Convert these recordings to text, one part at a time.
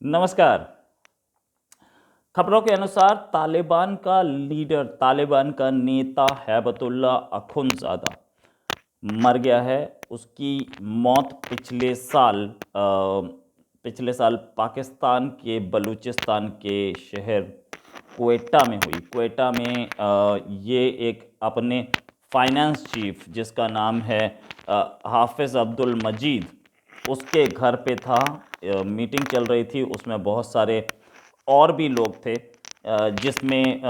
नमस्कार। खबरों के अनुसार तालिबान का लीडर, तालिबान का नेता हैबतुल्लाह अखुंज़ादा मर गया है। उसकी मौत पिछले साल पाकिस्तान के बलूचिस्तान के शहर क्वेटा में हुई। क्वेटा में ये एक अपने फाइनेंस चीफ जिसका नाम है हाफिज़ अब्दुल मजीद, उसके घर पे था। मीटिंग चल रही थी, उसमें बहुत सारे और भी लोग थे, जिसमें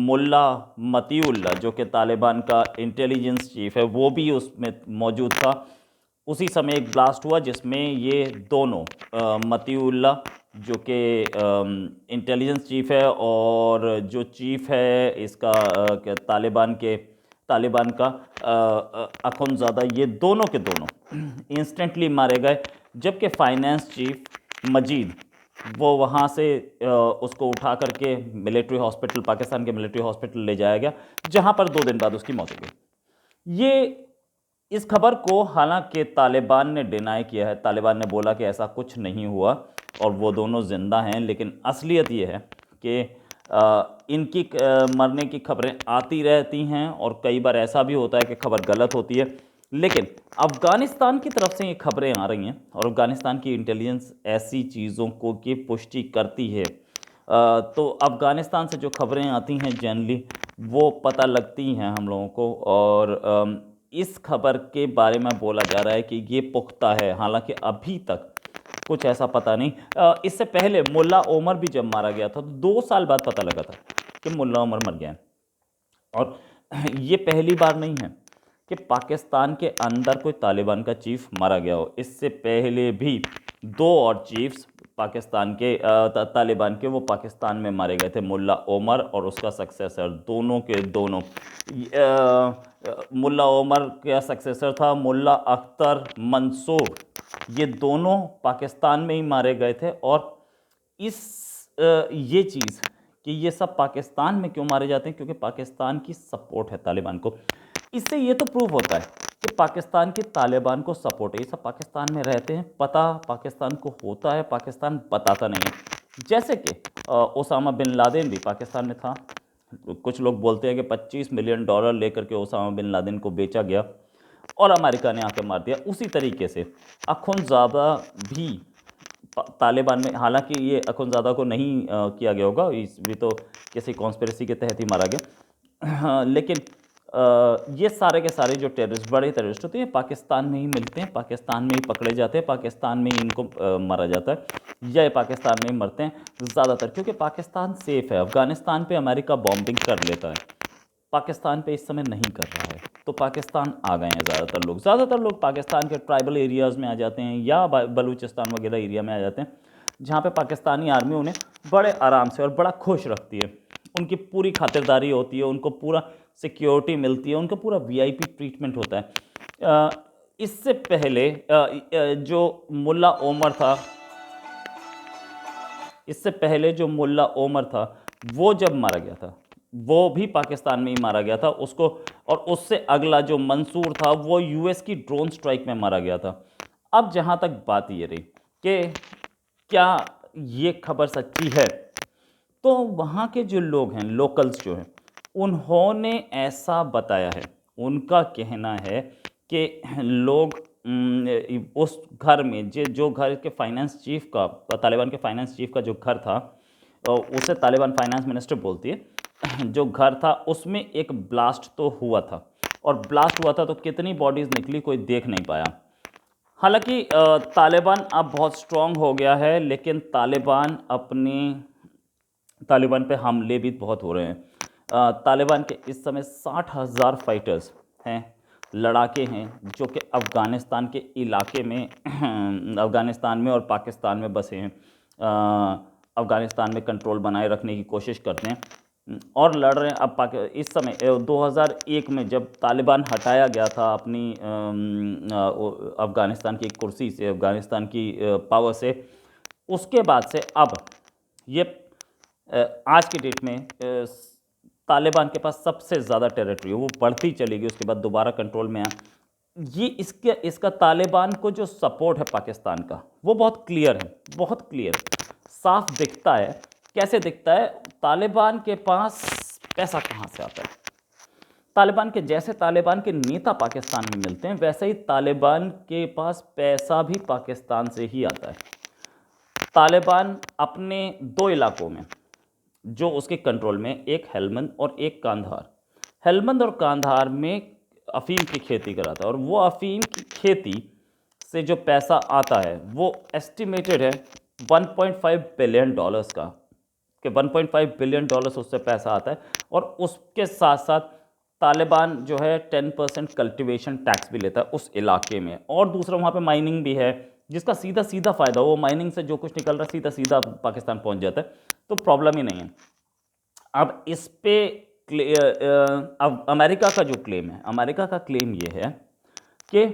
मुल्ला मतीउल्लाह जो कि तालिबान का इंटेलिजेंस चीफ है वो भी उसमें मौजूद था। उसी समय एक ब्लास्ट हुआ जिसमें ये दोनों मतीउल्लाह जो कि इंटेलिजेंस चीफ है और जो चीफ है इसका तालिबान का अखुंज़ादा, ये दोनों के दोनों इंस्टेंटली मारे गए। जबकि फाइनेंस चीफ मजीद वो वहाँ से उसको उठा करके मिलिट्री हॉस्पिटल, पाकिस्तान के मिलिट्री हॉस्पिटल ले जाया गया, जहाँ पर 2 दिन बाद उसकी मौत हो गई। इस खबर को हालांकि तालिबान ने डिनाई किया है। तालिबान ने बोला कि ऐसा कुछ नहीं हुआ और वो दोनों ज़िंदा हैं, लेकिन असलियत ये है कि इनकी मरने की खबरें आती रहती हैं और कई बार ऐसा भी होता है कि खबर गलत होती है। लेकिन अफ़गानिस्तान की तरफ से ये खबरें आ रही हैं और अफ़गानिस्तान की इंटेलिजेंस ऐसी चीज़ों को की पुष्टि करती है। तो अफ़गानिस्तान से जो खबरें आती हैं जनरली वो पता लगती हैं हम लोगों को, और इस खबर के बारे में बोला जा रहा है कि ये पुख्ता है। हालांकि अभी तक कुछ ऐसा पता नहीं। इससे पहले मुल्ला ओमर भी जब मारा गया था तो 2 साल बाद पता लगा था कि मुल्ला ओमर मर गया है। और ये पहली बार नहीं है कि पाकिस्तान के अंदर कोई तालिबान का चीफ मारा गया हो। इससे पहले भी 2 और चीफ्स पाकिस्तान के तालिबान के वो पाकिस्तान में मारे गए थे, मुल्ला ओमर और उसका सक्सेसर, दोनों के दोनों। मुल्ला ओमर का सक्सेसर था मुल्ला अख्तर मंसूर। ये दोनों पाकिस्तान में ही मारे गए थे। और ये चीज़ कि ये सब पाकिस्तान में क्यों मारे जाते हैं, क्योंकि पाकिस्तान की सपोर्ट है तालिबान को। इससे ये तो प्रूव होता है कि पाकिस्तान की तालिबान को सपोर्ट है। ये सब पाकिस्तान में रहते हैं, पता पाकिस्तान को होता है, पाकिस्तान बताता नहीं है। जैसे कि ओसामा बिन लादेन भी पाकिस्तान में था। कुछ लोग बोलते हैं कि $25 मिलियन लेकर के ओसामा बिन लादेन को बेचा गया और अमेरिका ने आकर मार दिया। उसी तरीके से अखुंज़ादा भी तालिबान में, हालांकि ये अखुंज़ादा को नहीं किया गया होगा, इस भी तो किसी कॉन्स्पिरेसी के तहत ही मारा गया। लेकिन ये सारे के सारे जो टेररिस्ट, बड़े टेररिस्ट होते हैं, पाकिस्तान में ही मिलते हैं, पाकिस्तान में ही पकड़े जाते हैं, पाकिस्तान में ही इनको मारा जाता है, या ये पाकिस्तान में ही मरते हैं ज़्यादातर, क्योंकि पाकिस्तान सेफ़ है। अफ़गानिस्तान पे अमेरिका बॉम्बिंग कर लेता है, पाकिस्तान पे इस समय नहीं कर रहा है, तो पाकिस्तान आ गए हैं ज़्यादातर लोग पाकिस्तान के ट्राइबल एरियाज़ में आ जाते हैं या बलूचिस्तान वगैरह एरिया में आ जाते हैं, जहाँ पे पाकिस्तानी आर्मी उन्हें बड़े आराम से और बड़ा खुश रखती है। उनकी पूरी खातिरदारी होती है, उनको पूरा सिक्योरिटी मिलती है, उनका पूरा वीआईपी ट्रीटमेंट होता है। इससे पहले जो मुल्ला ओमर था वो जब मारा गया था वो भी पाकिस्तान में ही मारा गया था उसको। और उससे अगला जो मंसूर था वो यूएस की ड्रोन स्ट्राइक में मारा गया था। अब जहाँ तक बात ये रही कि क्या ये खबर सच्ची है, तो वहाँ के जो लोग हैं, लोकल्स जो हैं, उन्होंने ऐसा बताया है। उनका कहना है कि लोग उस घर में जो घर के फाइनेंस चीफ का, तालिबान के फाइनेंस चीफ का जो घर था, उसे तालिबान फाइनेंस मिनिस्टर बोलती है, जो घर था उसमें एक ब्लास्ट तो हुआ था, और ब्लास्ट हुआ था तो कितनी बॉडीज़ निकली कोई देख नहीं पाया। हालांकि तालिबान अब बहुत स्ट्रांग हो गया है, लेकिन तालिबान पे हमले भी बहुत हो रहे हैं। तालिबान के इस समय 60,000 फाइटर्स हैं, लड़ाके हैं, जो कि अफ़गानिस्तान के इलाके में अफ़गानिस्तान में और पाकिस्तान में बसे हैं। अफ़गानिस्तान में कंट्रोल बनाए रखने की कोशिश करते हैं और लड़ रहे हैं। अब इस समय 2001 में जब तालिबान हटाया गया था अपनी अफ़गानिस्तान की कुर्सी से, अफ़गानिस्तान की पावर से, उसके बाद से अब ये आज की डेट में तालिबान के पास सबसे ज़्यादा टेरिटरी है, वो बढ़ती चली गई, उसके बाद दोबारा कंट्रोल में आया। ये इसका तालिबान को जो सपोर्ट है पाकिस्तान का, वो बहुत क्लियर है, बहुत क्लियर। साफ दिखता है। कैसे दिखता है? तालिबान के पास पैसा कहाँ से आता है? तालिबान के जैसे तालिबान के नेता पाकिस्तान में मिलते हैं, वैसे ही तालिबान के पास पैसा भी पाकिस्तान से ही आता है। तालिबान अपने दो इलाकों में जो उसके कंट्रोल में, एक हेलमंद और एक कांधार, हेलमंद और कांधार में अफीम की खेती कराता है, और वो अफीम की खेती से जो पैसा आता है वो एस्टिमेटेड है 1.5 बिलियन डॉलर्स का, कि 1.5 बिलियन डॉलर्स उससे पैसा आता है। और उसके साथ साथ तालिबान जो है 10% कल्टीवेशन टैक्स भी लेता है उस इलाके में, और दूसरा वहाँ पे माइनिंग भी है, जिसका सीधा सीधा फ़ायदा, वो माइनिंग से जो कुछ निकल रहा है सीधा सीधा पाकिस्तान पहुँच जाता है, तो प्रॉब्लम ही नहीं है। अब इस पे अब अमेरिका का जो क्लेम है, अमेरिका का क्लेम ये है कि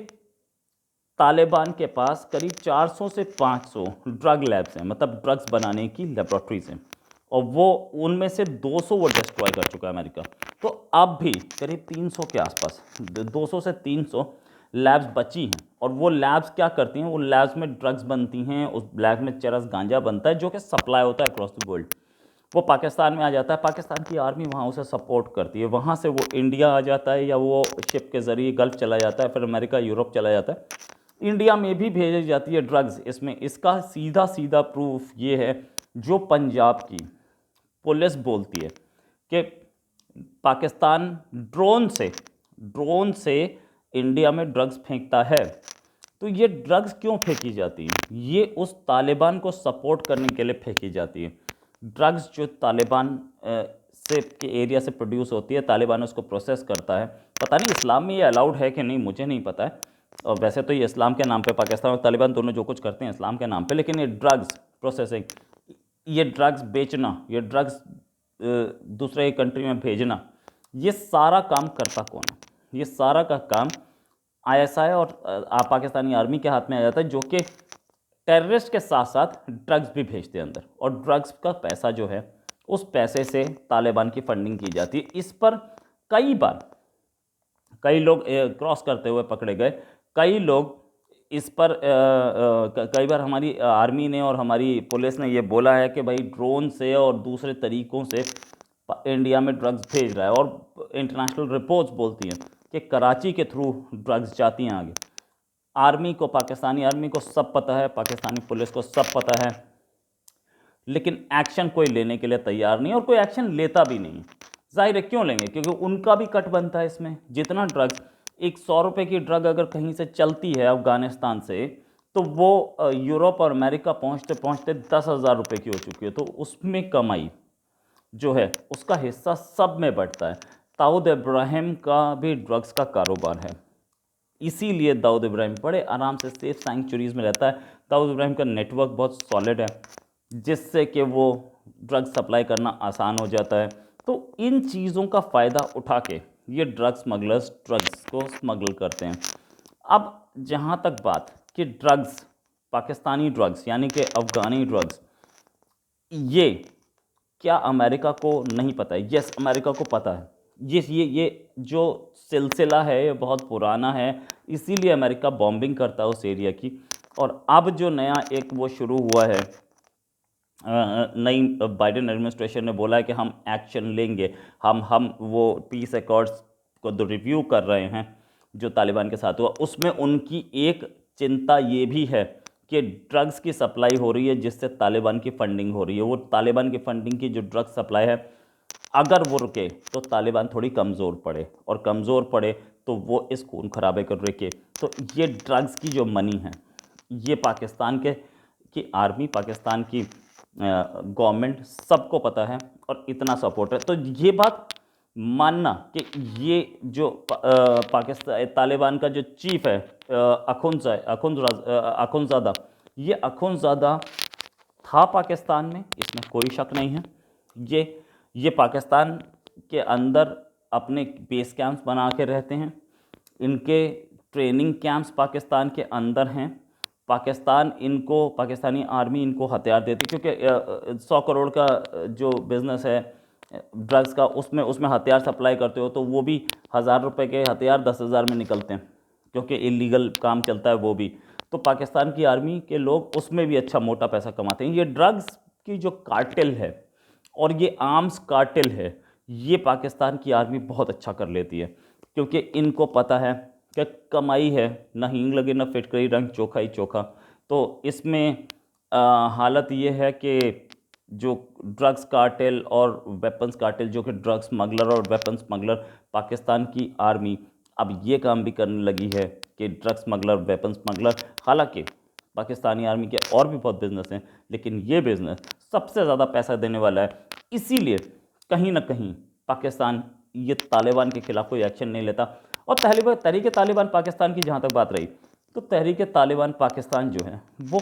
तालिबान के पास करीब 400 से 500 ड्रग लैब्स हैं, मतलब ड्रग्स बनाने की लेबोरेटरीज हैं, और वो उनमें से 200 वो डिस्ट्रॉय कर चुका है अमेरिका। तो अब भी करीब 300 के आसपास, 200 से 300 लैब्स बची हैं, और वो लैब्स क्या करती हैं? वो लैब्स में ड्रग्स बनती हैं, उस लैब में चरस गांजा बनता है जो कि सप्लाई होता है अक्रॉस द वर्ल्ड। वो पाकिस्तान में आ जाता है, पाकिस्तान की आर्मी वहाँ उसे सपोर्ट करती है, वहाँ से वो इंडिया आ जाता है, या वो शिप के ज़रिए गल्फ़ चला जाता है, फिर अमेरिका यूरोप चला जाता है, इंडिया में भी भेजी जाती है ड्रग्स। इसमें इसका सीधा सीधा प्रूफ ये है, जो पंजाब की पुलिस बोलती है कि पाकिस्तान ड्रोन से इंडिया में ड्रग्स फेंकता है। तो ये ड्रग्स क्यों फेंकी जाती हैं? ये उस तालिबान को सपोर्ट करने के लिए फेंकी जाती है। ड्रग्स जो तालिबान से के एरिया से प्रोड्यूस होती है, तालिबान उसको प्रोसेस करता है। पता नहीं इस्लाम में ये अलाउड है कि नहीं, मुझे नहीं पता है, और वैसे तो ये इस्लाम के नाम पे पाकिस्तान और तालिबान दोनों जो कुछ करते हैं इस्लाम के नाम पे, लेकिन ये ड्रग्स प्रोसेसिंग, ये ड्रग्स बेचना, ये ड्रग्स दूसरे कंट्री में भेजना, ये सारा काम करता कौन है? ये सारा का काम आईएसआई और पाकिस्तानी आर्मी के हाथ में आ जाता है, जो कि टेररिस्ट के साथ साथ ड्रग्स भी भेजते हैं अंदर, और ड्रग्स का पैसा जो है उस पैसे से तालिबान की फंडिंग की जाती है। इस पर कई लोग क्रॉस करते हुए पकड़े गए, कई लोग इस पर कई बार हमारी आर्मी ने और हमारी पुलिस ने ये बोला है कि भाई ड्रोन से और दूसरे तरीक़ों से इंडिया में ड्रग्स भेज रहा है, और इंटरनेशनल रिपोर्ट्स बोलती हैं कि कराची के थ्रू ड्रग्स जाती हैं आगे। आर्मी को, पाकिस्तानी आर्मी को सब पता है, पाकिस्तानी पुलिस को सब पता है, लेकिन एक्शन कोई लेने के लिए तैयार नहीं, और कोई एक्शन लेता भी नहीं। जाहिर है क्यों लेंगे? क्योंकि उनका भी कट बनता है इसमें। जितना ड्रग्स, एक 100 रुपये की ड्रग अगर कहीं से चलती है अफ़गानिस्तान से, तो वो यूरोप और अमेरिका पहुंचते पहुंचते 10,000 रुपये की हो चुकी है। तो उसमें कमाई जो है उसका हिस्सा सब में बढ़ता है। दाऊद इब्राहिम का भी ड्रग्स का कारोबार है, इसीलिए दाऊद इब्राहिम बड़े आराम से सेफ सेंचुरीज़ में रहता है। दाऊद इब्राहिम का नेटवर्क बहुत सॉलिड है, जिससे कि वो ड्रग्स सप्लाई करना आसान हो जाता है। तो इन चीज़ों का फ़ायदा उठा के ये ड्रग स्मगलर्स ड्रग्स को स्मगल करते हैं। अब जहाँ तक बात कि ड्रग्स, पाकिस्तानी ड्रग्स यानी कि अफ़गानी ड्रग्स, ये क्या अमेरिका को नहीं पता है? यस, अमेरिका को पता है। ये जो सिलसिला है ये बहुत पुराना है, इसीलिए अमेरिका बॉम्बिंग करता है उस एरिया की। और अब जो नया एक वो शुरू हुआ है, नई बाइडेन एडमिनिस्ट्रेशन ने बोला है कि हम एक्शन लेंगे, हम वो पीस अकॉर्ड्स को जो रिव्यू कर रहे हैं जो तालिबान के साथ हुआ, उसमें उनकी एक चिंता ये भी है कि ड्रग्स की सप्लाई हो रही है जिससे तालिबान की फंडिंग हो रही है। वो तालिबान की फंडिंग की जो ड्रग्स सप्लाई है, अगर वो रुके तो तालिबान थोड़ी कमज़ोर पड़े, और कमज़ोर पड़े तो वो इस खून खराबे कर रुके। तो ये ड्रग्स की जो मनी है, ये पाकिस्तान की आर्मी, पाकिस्तान की गवर्नमेंट सबको पता है, और इतना सपोर्ट है। तो ये बात मानना कि ये जो पाकिस्तान तालिबान का जो चीफ है अखुंज़ादा, ये अखुंज़ादा था पाकिस्तान में, इसमें कोई शक नहीं है। ये पाकिस्तान के अंदर अपने बेस कैंप्स बना के रहते हैं, इनके ट्रेनिंग कैंप्स पाकिस्तान के अंदर हैं। पाकिस्तानी आर्मी इनको हथियार देती है, क्योंकि 100 करोड़ का जो बिज़नेस है ड्रग्स का, उसमें हथियार सप्लाई करते हो, तो वो भी 1,000 रुपये के हथियार 10,000 में निकलते हैं, क्योंकि इलीगल काम चलता है वो भी। तो पाकिस्तान की आर्मी के लोग उसमें भी अच्छा मोटा पैसा कमाते हैं। ये ड्रग्स की जो कार्टेल है और ये आर्म्स कार्टेल है, ये पाकिस्तान की आर्मी बहुत अच्छा कर लेती है, क्योंकि इनको पता है कि कमाई है, ना हींग लगे ना फिटकरी, रंग चोखा ही चोखा। तो इसमें हालत ये है कि जो ड्रग्स कार्टेल और वेपन्स कार्टेल, जो कि ड्रग्स स्मगलर और वेपन्स स्मगलर, पाकिस्तान की आर्मी अब ये काम भी करने लगी है कि ड्रग्स स्मगलर, वेपन्स स्मगलर, हालांकि पाकिस्तानी आर्मी के और भी बहुत बिजनेस हैं, लेकिन ये बिज़नेस सबसे ज़्यादा पैसा देने वाला है। इसीलिए कहीं ना कहीं पाकिस्तान ये तालिबान के खिलाफ कोई एक्शन नहीं लेता। और तहरीक तालिबान पाकिस्तान की जहाँ तक बात रही, तो तहरीक तालिबान पाकिस्तान जो है वो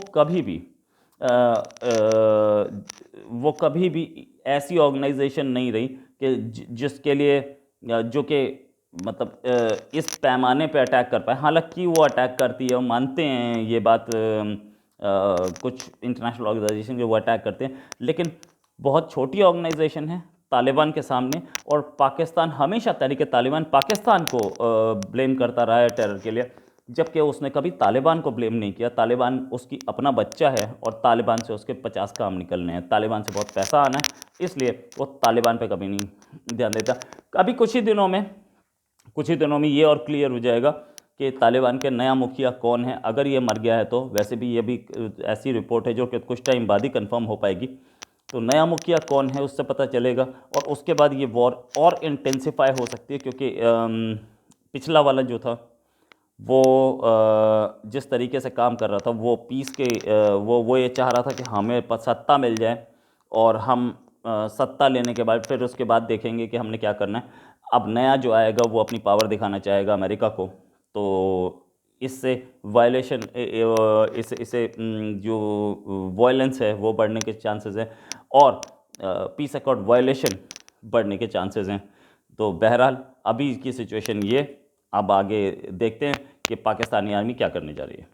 कभी भी ऐसी ऑर्गेनाइजेशन नहीं रही कि जिसके लिए जो कि मतलब इस पैमाने पे अटैक कर पाए। हालांकि वो अटैक करती है, वो मानते हैं ये बात, कुछ इंटरनेशनल ऑर्गेनाइजेशन जो वो अटैक करते हैं, लेकिन बहुत छोटी ऑर्गेनाइजेशन है तालिबान के सामने। और पाकिस्तान हमेशा तहरीक तालिबान पाकिस्तान को ब्लेम करता रहा है टेरर के लिए, जबकि उसने कभी तालिबान को ब्लेम नहीं किया। तालिबान उसकी अपना बच्चा है और तालिबान से उसके 50 काम निकलने हैं, तालिबान से बहुत पैसा आना है, इसलिए वो तालिबान पे कभी नहीं ध्यान देता। अभी कुछ ही दिनों में ये और क्लियर हो जाएगा कि तालिबान के नया मुखिया कौन है, अगर ये मर गया है तो। वैसे भी ये भी ऐसी रिपोर्ट है जो कि कुछ टाइम बाद ही कंफर्म हो पाएगी। तो नया मुखिया कौन है उससे पता चलेगा, और उसके बाद ये वॉर और इंटेंसिफाई हो सकती है, क्योंकि पिछला वाला जो था वो जिस तरीके से काम कर रहा था वो पीस के वो ये चाह रहा था कि हमें सत्ता मिल जाए और हम सत्ता लेने के बाद फिर उसके बाद देखेंगे कि हमने क्या करना है। अब नया जो आएगा वो अपनी पावर दिखाना चाहेगा अमेरिका को, तो इससे वायलेशन इसे जो वायलेंस है वो बढ़ने के चांसेस हैं, और पीस अकॉर्ड वायलेशन बढ़ने के चांसेस हैं। तो बहरहाल अभी की सिचुएशन ये, अब आगे देखते हैं कि पाकिस्तानी आर्मी क्या करने जा रही है।